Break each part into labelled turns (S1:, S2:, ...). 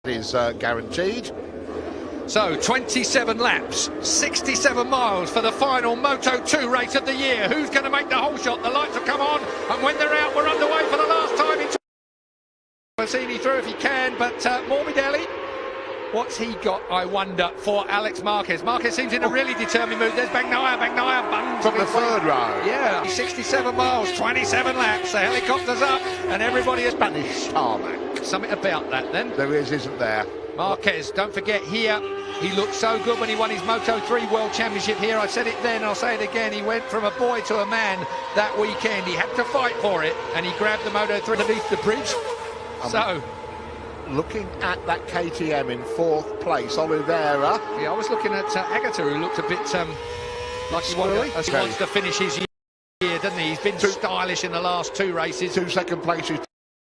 S1: is guaranteed.
S2: So 27 laps, 67 miles for the final Moto2 race of the year. Who's going to make the whole shot? The lights have come on, and when they're out, we're underway for the last time. Pasini through if he can, but Morbidelli, what's he got, I wonder, for Alex Marquez? Marquez seems in a really determined mood. There's Bagnaia bungs
S1: From the third row.
S2: Yeah, 67 miles, 27 laps, the helicopter's up, and everybody is
S1: Spanish tarmac.
S2: Something about that then.
S1: There is, isn't there?
S2: Marquez, don't forget here, he looked so good when he won his Moto3 World Championship here. I said it then, I'll say it again. He went from a boy to a man that weekend. He had to fight for it, and he grabbed the Moto3 underneath the bridge. So,
S1: looking at that KTM in fourth place, Oliveira.
S2: Yeah, I was looking at Agata, who looked a bit like he wants to finish his year, doesn't he? He's been stylish in the last two races.
S1: Two second places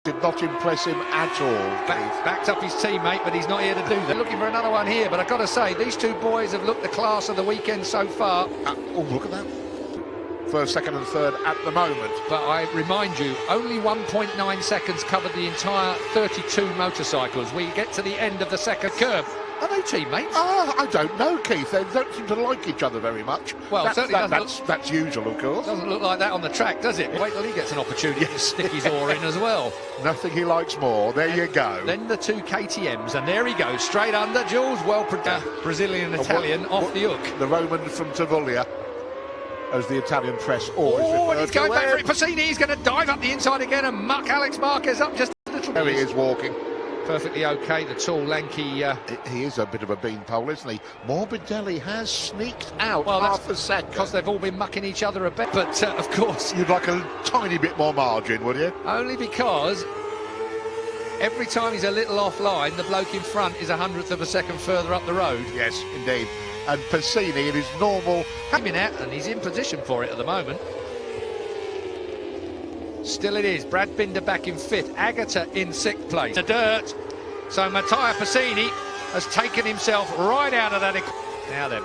S1: did not impress him at all.
S2: Backed up his teammate, but he's not here to do that. Looking for another one here, but I've got to say, these two boys have looked the class of the weekend so far.
S1: Oh, look at that. First, second and third at the moment.
S2: But I remind you, only 1.9 seconds covered the entire 32 motorcycles. We get to the end of the second curve. Are they teammates?
S1: I don't know, Keith. They don't seem to like each other very much.
S2: Well,
S1: that's usual, of course.
S2: Doesn't look like that on the track, does it? Wait till he gets an opportunity to stick his oar in as well.
S1: Nothing he likes more. There you go.
S2: Then the two KTMs, and there he goes, straight under. Jules, Brazilian-Italian off the hook.
S1: The Roman from Tavullia, as the Italian press
S2: and he's going back for it. Pasini, he's going to dive up the inside again and muck Alex Marquez up just a little bit.
S1: There he is walking.
S2: Perfectly okay, the tall, lanky...
S1: He is a bit of a beanpole, isn't he? Morbidelli has sneaked out half a second.
S2: Because they've all been mucking each other a bit. But, of course...
S1: You'd like a tiny bit more margin, would you?
S2: Only because every time he's a little offline, the bloke in front is 100th of a second further up the road.
S1: Yes, indeed. And Pasini, in his normal...
S2: Coming out, and he's in position for it at the moment. Still it is. Brad Binder back in fifth. Agata in sixth place. The dirt. So Matteo Pasini has taken himself right out of that. Now then,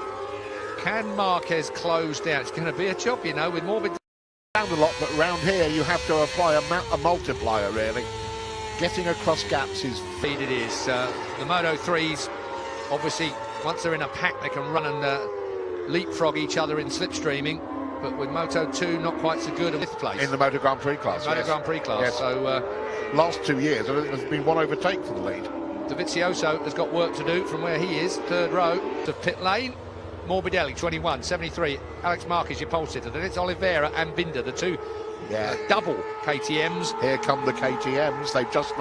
S2: can Marquez close down? It's going to be a job, you know, with Morbidelli.
S1: Down a lot, but round here you have to apply a multiplier, really. Getting across gaps is...
S2: It is. The Moto3s, obviously, once they're in a pack, they can run and leapfrog each other in slipstreaming. But with Moto2, not quite so good in fifth place.
S1: In the Moto Grand Prix class,
S2: Moto Grand Prix class,
S1: yes.
S2: So...
S1: last 2 years, I don't think there's been one overtake for the lead.
S2: Dovizioso has got work to do from where he is, third row to pit lane. Morbidelli, 21, 73. Alex Marquez, your pole sitter. Then it's Oliveira and Binder, the two double KTMs.
S1: Here come the KTMs. They've just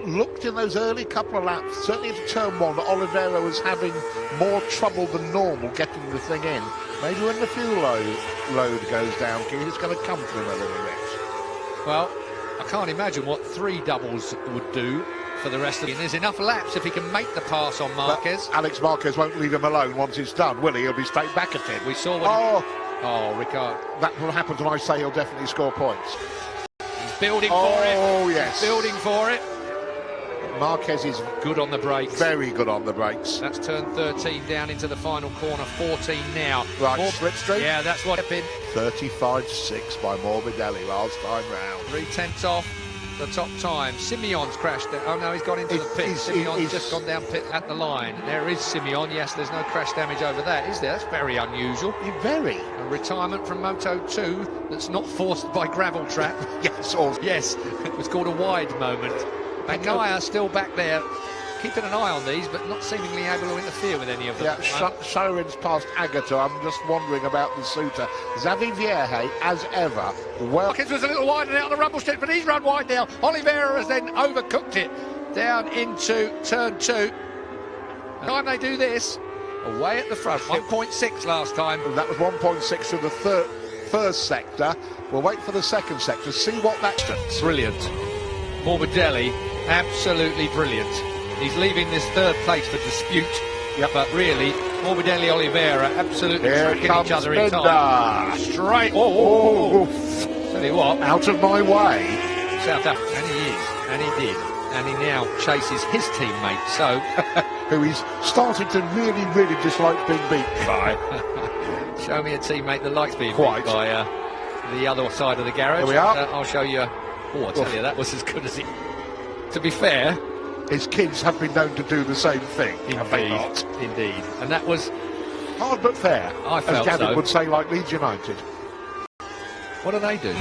S1: looked in those early couple of laps, certainly into turn one, that Oliveira was having more trouble than normal getting the thing in. Maybe when the fuel load goes down, it's going to come to him a little bit.
S2: Well, I can't imagine what three doubles would do for the rest of the... There's enough laps if he can make the pass on Marquez.
S1: But Alex Marquez won't leave him alone once it's done, will he? He'll be straight back at him.
S2: We saw what Ricard.
S1: That will happen when I say he'll definitely score points.
S2: He's building for it.
S1: Oh, yes.
S2: He's building for it.
S1: Marquez is
S2: good on the brakes.
S1: Very good on the brakes.
S2: That's turn 13 down into the final corner, 14 now.
S1: Right, slipstream.
S2: Yeah, that's what happened.
S1: 35.6 by Morbidelli last time round.
S2: 3/10 off the top time. Simeon's crashed there. Oh no, he's gone into the pit. Simeon's just gone down pit at the line. There is Simeon. Yes, there's no crash damage over that, is there? That's very unusual.
S1: Very.
S2: A retirement from Moto2 that's not forced by gravel trap.
S1: Yes,
S2: yes. It was called a wide moment. Bagnaia still back there, keeping an eye on these, but not seemingly able to interfere with any of them.
S1: Yeah, Sharon's past Agata. I'm just wondering about the Suter. Xavi Vierge, as ever, well...
S2: Marquez was a little wider out on the rumble strip, but he's run wide now. Oliveira has then overcooked it down into turn 2. And time they do this, away at the front. 1.6 last time.
S1: That was 1.6 to the first sector. We'll wait for the second sector, see what that's...
S2: Brilliant. Morbidelli, absolutely brilliant. He's leaving this third place for dispute. Yep. But really, Morbidelli, Oliveira, absolutely tracking each other in time. Straight. Tell you what.
S1: Out of my way.
S2: South Africa. And he is. And he did. And he now chases his teammate. So.
S1: Who he's started to really, really dislike being beaten by.
S2: Show me a teammate that likes being beaten by the other side of the garage.
S1: Here we are.
S2: I'll show you. Oh, I tell you, that was as good as it... To be fair,
S1: his kids have been known to do the same thing. Have they not?
S2: Indeed. And that was
S1: hard but fair,
S2: I felt
S1: as Gavin
S2: so.
S1: would say, like Leeds United.
S2: What do they do?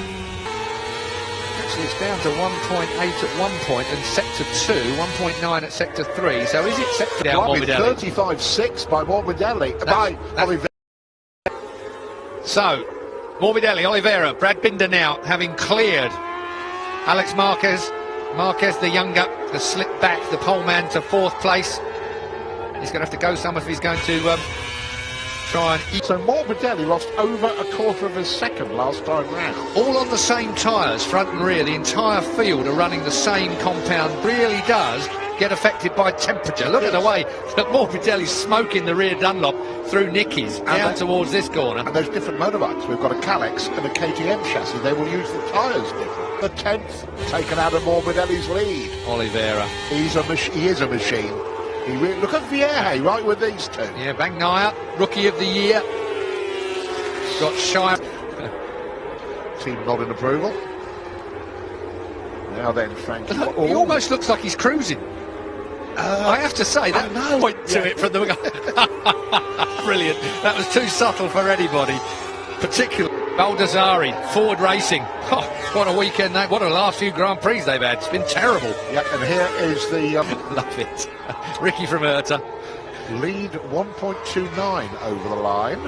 S2: Actually, it's down to 1.8 at one point and sector 2, 1.9 at sector 3. So is it sector down Morbidelli?
S1: 35.6 by Morbidelli. By Oliveira.
S2: So, Morbidelli, Oliveira, Brad Binder now having cleared Alex Marquez. Marquez, the younger, has slipped back the pole man to 4th place. He's going to have to go some if he's going to try and eat.
S1: So Morbidelli lost over a quarter of a second last time round.
S2: All on the same tyres, front and rear. The entire field are running the same compound. Really does get affected by temperature. Look at the way that Morbidelli's smoking the rear Dunlop through Nicky's down towards this corner.
S1: And those different motorbikes. We've got a Calyx and a KTM chassis. They will use the tyres different. The 10th taken out of Morbidelli's lead.
S2: Oliveira.
S1: He is a machine. Look at Vierge right with these two.
S2: Yeah, Bagnaia, Rookie of the Year. Got shy.
S1: Team nod in approval. Now then, Frankie.
S2: He almost looks like he's cruising. I have to say, that point to it from the... Brilliant. That was too subtle for anybody. Particularly Baldassari, Ford Racing. Oh, what a weekend, what a last few Grand Prix they've had. It's been terrible.
S1: Yep, and here is the...
S2: Love it. Ricky from Herta.
S1: Lead 1.29 over the line.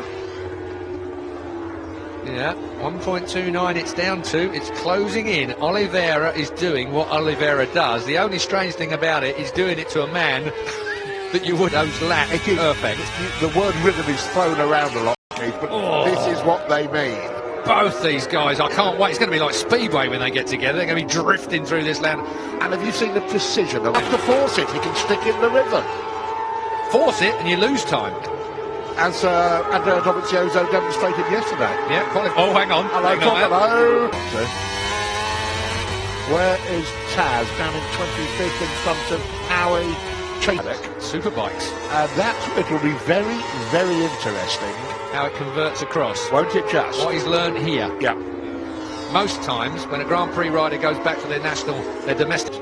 S2: Yeah, 1.29 it's down to. It's closing in. Oliveira is doing what Oliveira does. The only strange thing about it is doing it to a man that you would those laps perfect.
S1: The word rhythm is thrown around a lot, Keith, but this is what they mean.
S2: Both these guys, I can't wait. It's going to be like Speedway when they get together. They're going to be drifting through this land.
S1: And have you seen the precision? After force it, he can stick in the rhythm.
S2: Force it and you lose time.
S1: As Andrea Dovizioso demonstrated yesterday.
S2: Yeah, oh, hang on.
S1: Hello, hello. Where is Taz? Down in 25th in front of Howie Chadek.
S2: Superbikes.
S1: It will be very, very interesting.
S2: How it converts across.
S1: Won't it just?
S2: What he's learned here.
S1: Yeah.
S2: Most times when a Grand Prix rider goes back to their domestic...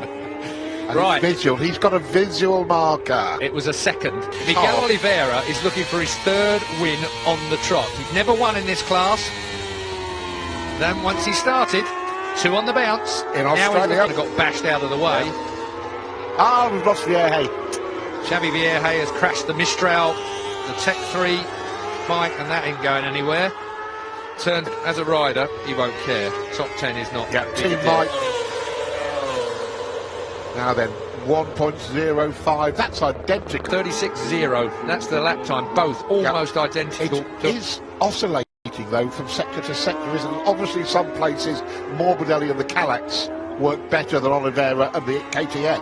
S2: Right.
S1: Visual. He's got a visual marker.
S2: It was a second. Miguel Oliveira is looking for his 3rd win on the trot. He's never won in this class. Then once he started, 2 on the bounce.
S1: In Australia.
S2: Now he's got bashed out of the way.
S1: Yeah. We've lost Vierge.
S2: Xavi Vierge has crashed the Mistral, the Tech 3 bike, and that ain't going anywhere. Turned as a rider, he won't care. Top 10 is not.
S1: Yeah, Team Mike. Now then, 1.05, that's identical.
S2: 36.0, that's the lap time, both almost identical.
S1: It is oscillating, though, from sector to sector, isn't it? Obviously, some places, Morbidelli and the Calyx work better than Oliveira and the KTM.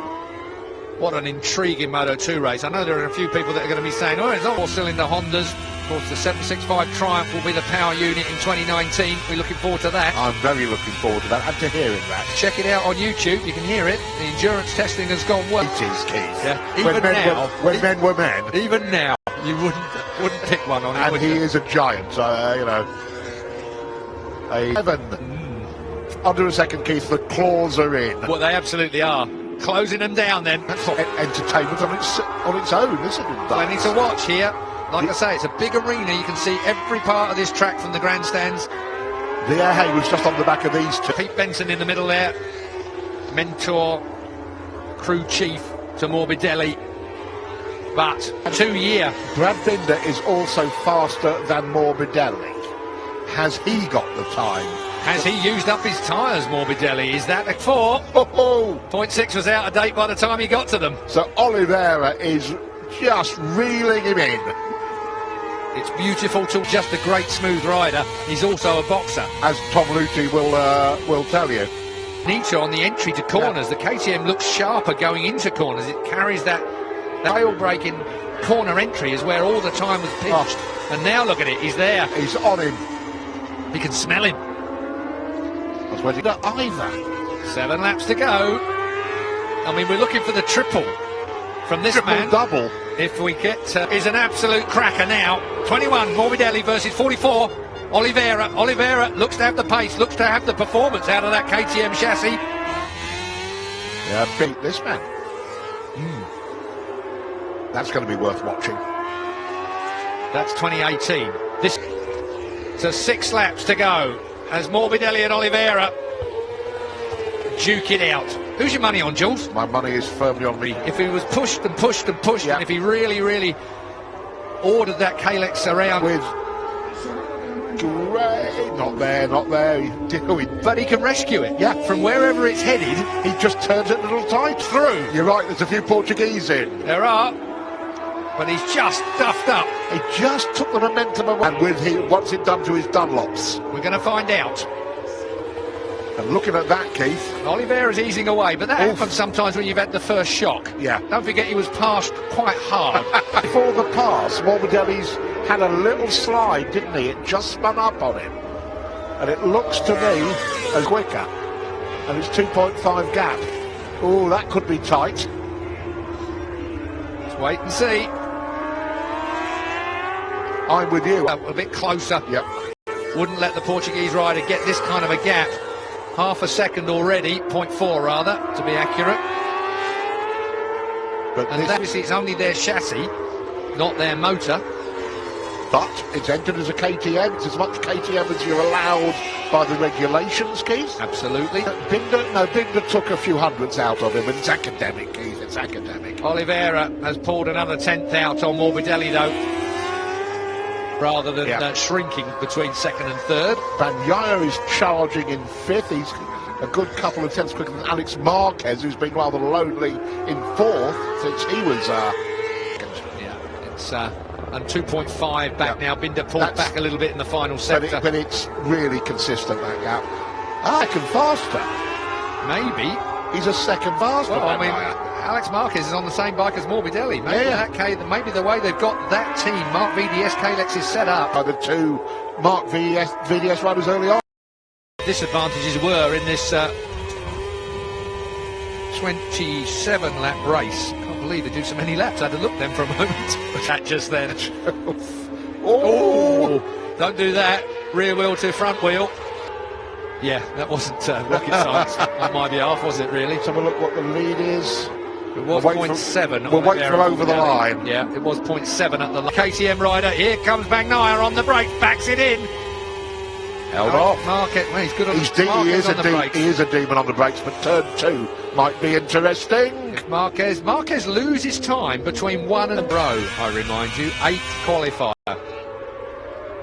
S2: What an intriguing Moto2 race. I know there are a few people that are going to be saying, oh, it's not 4-cylinder Hondas. Of course, the 765 Triumph will be the power unit in 2019. We're looking forward to that.
S1: I'm very looking forward to that and to hearing that.
S2: Check it out on YouTube. You can hear it. The endurance testing has gone well.
S1: It is, Keith.
S2: Yeah. Even now,
S1: when men were men.
S2: Even now, you wouldn't pick one on him.
S1: And he is a giant, you know. A 7. Under a second, Keith. The claws are in.
S2: Well, they absolutely are. Closing them down then.
S1: That's not entertainment on its own, isn't it?
S2: Plenty to watch here. Like I say, it's a big arena. You can see every part of this track from the grandstands.
S1: Vierge was just on the back of these two.
S2: Pete Benson in the middle there. Mentor, crew chief to Morbidelli. But 2 year.
S1: Brad Binder is also faster than Morbidelli. Has he got the time?
S2: Has he used up his tyres, Morbidelli? Is that a 4?
S1: Oh,
S2: 0.6 was out of date by the time he got to them.
S1: So Oliveira is just reeling him in.
S2: It's beautiful to just a great smooth rider. He's also a boxer.
S1: As Tom Luthi will tell you.
S2: Nietzsche on the entry to corners. Yeah. The KTM looks sharper going into corners. It carries that tail-breaking corner entry is where all the time was pitched. Oh. And now look at it, he's there.
S1: He's on him.
S2: You can smell him.
S1: That's where he got either.
S2: 7 laps to go. I mean, we're looking for the triple from this man.
S1: Double.
S2: If we get, is an absolute cracker now. 21, Morbidelli versus 44. Oliveira looks to have the pace, looks to have the performance out of that KTM chassis.
S1: Yeah, beat this man. That's going to be worth watching.
S2: That's 2018. So 6 laps to go as Morbidelli and Oliveira duke it out. Who's your money on, Jules?
S1: My money is firmly on me.
S2: If he was pushed and pushed and pushed,
S1: Yeah.
S2: and if he really, really ordered that Kalex around
S1: With great, not there.
S2: but he can rescue it.
S1: Yeah.
S2: From wherever it's headed.
S1: He just turns it a little tight
S2: Through.
S1: You're right. There's a few Portuguese in.
S2: There are, but he's just stuffed up.
S1: He just took the momentum away. And what's it done to his Dunlops?
S2: We're going to find out.
S1: And looking at that, Keith.
S2: Oliveira's easing away, but that
S1: Oof.
S2: happens sometimes when you've had the first shock.
S1: Yeah.
S2: Don't forget he was passed quite hard.
S1: Before the pass, Morbidelli's had a little slide, didn't he? It just spun up on him. And it looks to me as quicker. And it's 2.5 gap. Oh, that could be tight.
S2: Let's wait and see.
S1: I'm with you.
S2: A bit closer.
S1: Yep.
S2: Wouldn't let the Portuguese rider get this kind of a gap. Half a second already, 0.4 rather, to be accurate.
S1: But
S2: And obviously it's only their chassis, not their motor.
S1: But it's entered as a KTM. It's as much KTM as you're allowed by the regulations, Keith.
S2: Absolutely.
S1: Binder took a few hundreds out of him, and it's academic, Keith. It's academic.
S2: Oliveira has pulled another 10th out on Morbidelli, though, rather than shrinking between second and third.
S1: Bagnaia is charging in 5th. He's a good couple of tenths quicker than Alex Marquez, who's been rather lonely in 4th since he was second.
S2: Yeah, it's and 2.5 back now. Binder pulled back a little bit in the final sector.
S1: But it's really consistent, that gap. Second faster.
S2: Maybe.
S1: He's a second faster.
S2: Well, I mean, Alex Marquez is on the same bike as Morbidelli. Maybe maybe the way they've got that team, Mark VDS Kalex, is set up.
S1: By the two Mark VDS riders early on.
S2: Disadvantages were in this 27 lap race. Can't believe they do so many laps. I had to look then for a moment. That just then. Oh! Don't do that. Rear wheel to front wheel. Yeah, that wasn't rocket science on my behalf, was it really?
S1: Let's have a look what the lead is.
S2: It was 0.7.
S1: We'll wait for over the line.
S2: Yeah, it was 0.7 at the line. KTM rider, here comes Bagnaia on the brake, backs it in.
S1: Held off.
S2: Marquez, well, he's good on
S1: He is a demon on the brakes, but turn 2 might be interesting.
S2: Marquez loses time between 1 and Bro, I remind you. 8th qualifier.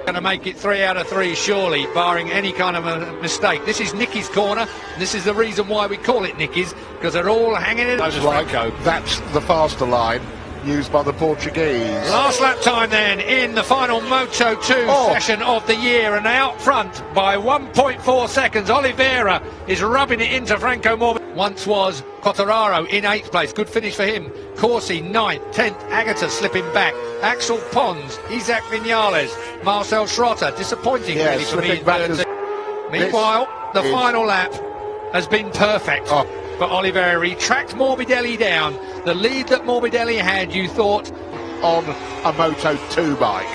S2: Going to make it 3 out of 3, surely, barring any kind of a mistake. This is Nicky's corner. And this is the reason why we call it Nicky's, because they're all hanging in.
S1: That's right. That's the faster line used by the Portuguese.
S2: Last lap time then in the final Moto2 session of the year, and out front by 1.4 seconds. Oliveira is rubbing it into Franco Morbidelli. Once was Quartararo in 8th place. Good finish for him. Corsi 9th, 10th. Agata slipping back. Axel Pons, Isaac Vinales, Marcel Schrotter. Disappointing really for me. Meanwhile, the final lap has been perfect. But Oliveira, he tracked Morbidelli down. The lead that Morbidelli had, you thought,
S1: on a Moto2 bike.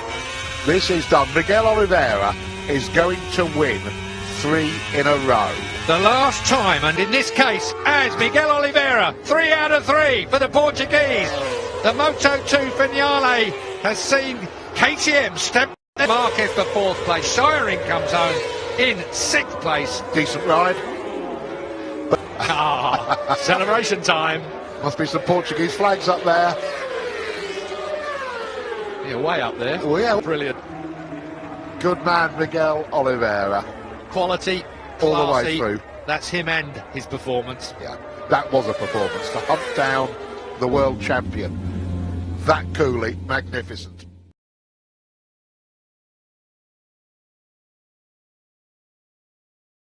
S1: This is done. Miguel Oliveira is going to win 3 in a row.
S2: The last time, and in this case, as Miguel Oliveira, 3 out of 3 for the Portuguese. The Moto2 finale has seen KTM step Marquez for 4th place. Siren comes home in 6th place.
S1: Decent ride.
S2: Celebration time.
S1: Must be some Portuguese flags up there.
S2: Yeah, way up there.
S1: Oh, yeah.
S2: Brilliant.
S1: Good man, Miguel Oliveira.
S2: Quality,
S1: all
S2: classy.
S1: the way through.
S2: That's him and his performance.
S1: Yeah, that was a performance to hunt down the world champion. That coolly magnificent.